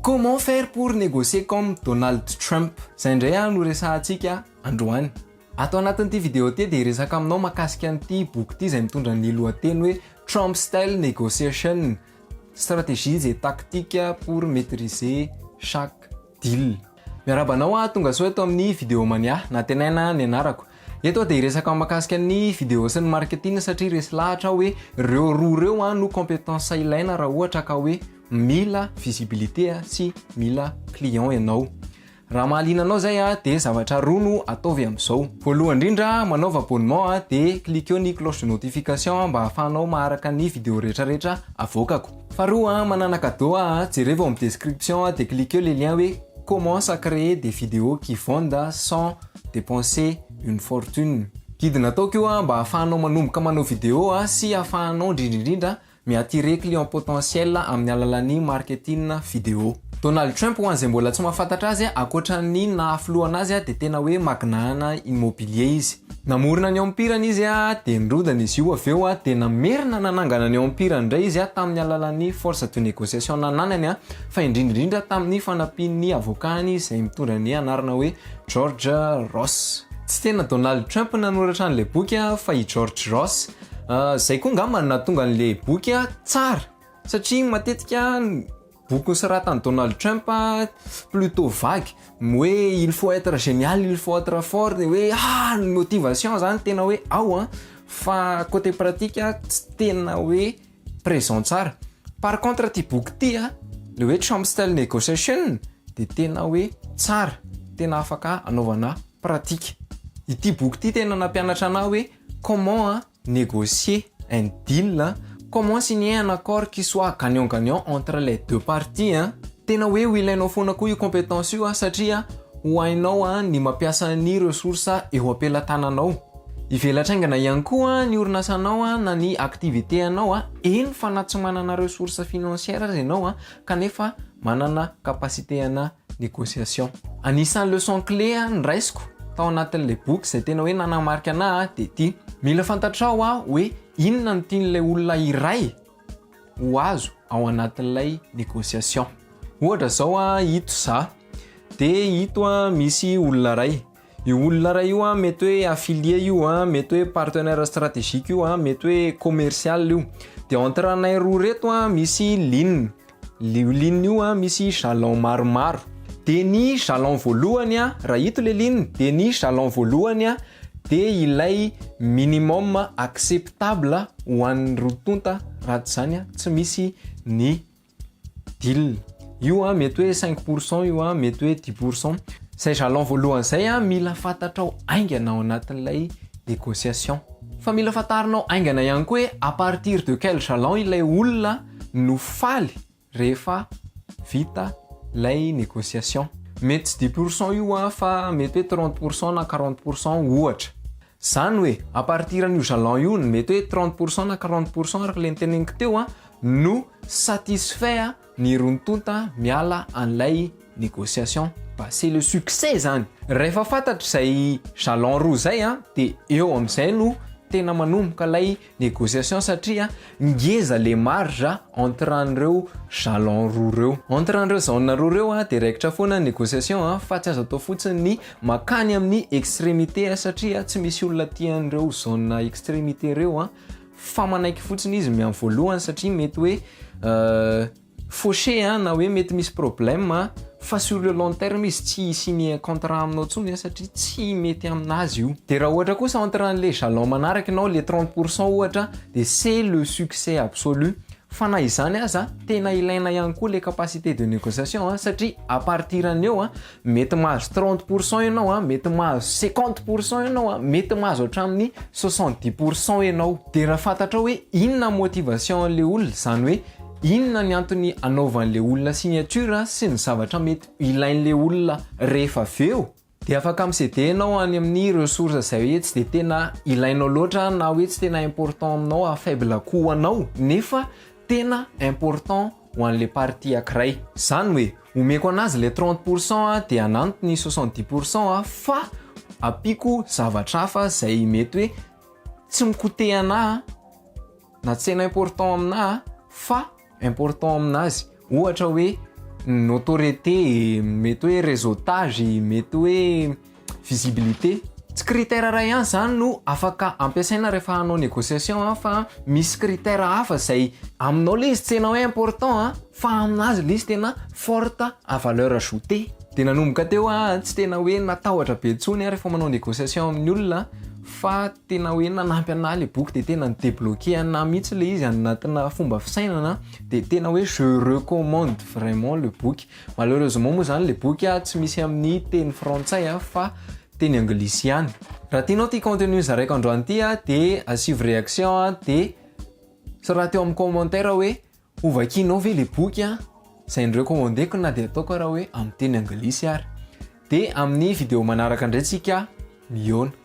Comment faire pour négocier comme Donald Trump? Zay indray no resahantsika androany. Ato anatin'ity vidéo ty dia resaka aminao mahakasika an'ity boky ity izay mitondra ny lohateny hoe Trump Style Negotiation, stratégies et tactiques pour maîtriser chaque deal. Miarabanao tonga soa eto amin'ny vidéo manià natenaina ny anarako. Eto dia resaka mahakasika ny vidéo sy ny marketing satria resy lahatra hoe reo roa reo no compétence ilaina raha ohatra ka hoe mila visibilité sy mila client ianao. Raha mahaliana anao zay dia zavatra roa no ataovy amin'izao. Voalohany indrindra manaova abonnement dia cliquez ny cloche de notification mba ahafahanao maharaka ny vidéo rehetrarehetra avoakako. Faharoa manana cadeau jereo amin'ny description dia cliquez les liens hoe commence à créer des vidéos qui vendent sans dépenser une fortune. Guide nataoko io mba ahafahanao manomboka manao vidéo sy ahafahanao indrindrindrindra mi-attirer client potentiel amin'ny alalan'ny marketing vidéo. Donald Trump hoan'izay mbola tsy mahafantatra azy akoatran'ny nahaflohana azy dia tena hoe magnana immobilier izy. Namorona ny empirany izy dia nirodana izy io avy eo dia namerina nanangana ny empirany indray izy tamin'ny alalan'ny force de négociation nananany fa indrindrindrindra tamin'ny fanampian'ny avokany izay mitondra ny anarana hoe George Ross. Tsy tena Donald Trump nanoratra an'ilay boky fa i George Ross. Zay koa ngambany nahatonga an'ilay boky tsara satria matetika boky soratan'i Donald Trump plutôt vague hoe il faut être génial, il faut être fort, hoe motivation zany tena hoe ao fa côté pratique tsy tena hoe présent tsara. Par contre ty boky ty le hoe Trump Style Negotiation dia tena hoe tsara, tena afaka anaovana pratique. Ity boky ty tena nampianatra anao hoe comment négocier un deal, comment signer un accord qui soit gagnant-gagnant entre les deux parties. Tena hoe ho ilainao foana koa io compétence io satria ho hainao ny mampiasa ny ressources eo am-pelatananao. Ivelatraingana ihany koa ny orinasanao na ny activité anao eny fa na tsy manana ressources financières ianao kanefa manana capacité ana négociation. Anisan'ny leçon clé nraisiko tao anatin'ilay boky izay tena hoe nanamarika anahy dia ity: mila fantatrao hoe inona no tian'ilay olona iray ho azo ao anatin'ilay négociation. Ohatra zao hito za dia hito misy olona ray. Io olona ray io mety hoe affilié io, mety hoe partenaire stratégique io, mety hoe commercial io. Dia entre anay roa reto misy ligne. Io ligne io misy jalon maromaro. Dia ny jalon voalohany raha hito le ligne dia ny jalon voalohany dia ilay minimum acceptable ho an'ny rotonta raha zany tsy misy ny deal. Io mety hoe 5%, io mety hoe 10%. Zay jalon voalohany zay mila fantatrao aingana ao anatin'ilay négociation. Fa mila fantarinao aingana ihany koa hoe à partir de quel jalon ilay olona no faly rehefa vita lay négociation. Mety tsy 10% io fa mety hoe 30% na 40% ohatra. Zany hoe à partir an'io jalon io mety hoe 30% na 40% araka le niteneniko teo no satisfait ny rontonta miala an'ilay négociation. C'est le succès zany. Rehefa fantatra zay jalon roa zay dia eo amin'izay no tena manomboka lay négociation satria ngeza le marge entre an'ireo jalon roa reo. Entre an'ireo zone roa reo dia raikitra foana négociation fa tsy azo atao fotsiny ny makany amin'ny extrémité satria tsy misy olona tian'ireo zone extrémité reo fa manaiky fotsiny izy amin'ny voalohany satria mety hoe fauché na hoe mety misy problème fa sur le long terme izy tsy signé contrat aminao tsony satria tsy mety aminazy io. Dia raha ohatra kosa entre an'le jalon manaraka ianao le 30% ohatra dia c'est le succès absolu. Fa na izany aza tena ilaina ihany koa le capacité de négociation satria à partir an'eo mety mahazo 30% ianao, mety mahazo 50% ianao, mety mahazo hatramin'ny 70% ianao. Dia raha fantatrao hoe inona motivation an'le olona, zany hoe inona ny antony anaovan'le olona signature sy ny zavatra mety ilain'le olona rehefa avy eo, dia afaka misedenao any amin'ny ressources zay hoe tsy dia tena ilainao loatra na hoe tsy tena important aminao a faible coût anao nefa tena important ho an'le partie ankiray. Zany hoe omeko anazy le 30% dia ananto ny 70% fa apiko zavatra hafa zay mety hoe tsy mikote anahy na tsy tena important aminahy fa important aminazy. Ohatra hoe notoriété, mety hoe réseautage, mety hoe visibilité. Tsy critère ray ihany zany no afaka ampiasaina rehefa hanao négociation fa misy critère hafa zay aminao le izy tsy hainao hoe important fa aminazy le izy tena forte à valeur ajoutée. De nanomboka teo tsy tena hoe natahotra be intsony rehefa manao négociation amin'ny olona fa tena hoe nanampy anahy le boky de tena débloqué anahy mihitsy le izy anatina fomba fisainana de tena hoe je recommande vraiment le boky. Malheureusement moa zany le boky tsy misy amin'ny teny frantsay fa teny anglisy ihany. Raha tianao ty contenu zaraiko androany ty de asivy réaction de saraha teo amin'ny commentaire hoe ovakinao ve le boky zay recommandeko na de ataoko raha hoe amin'ny teny anglisy ary. De amin'ny vidéo manaraka indray tsika miona.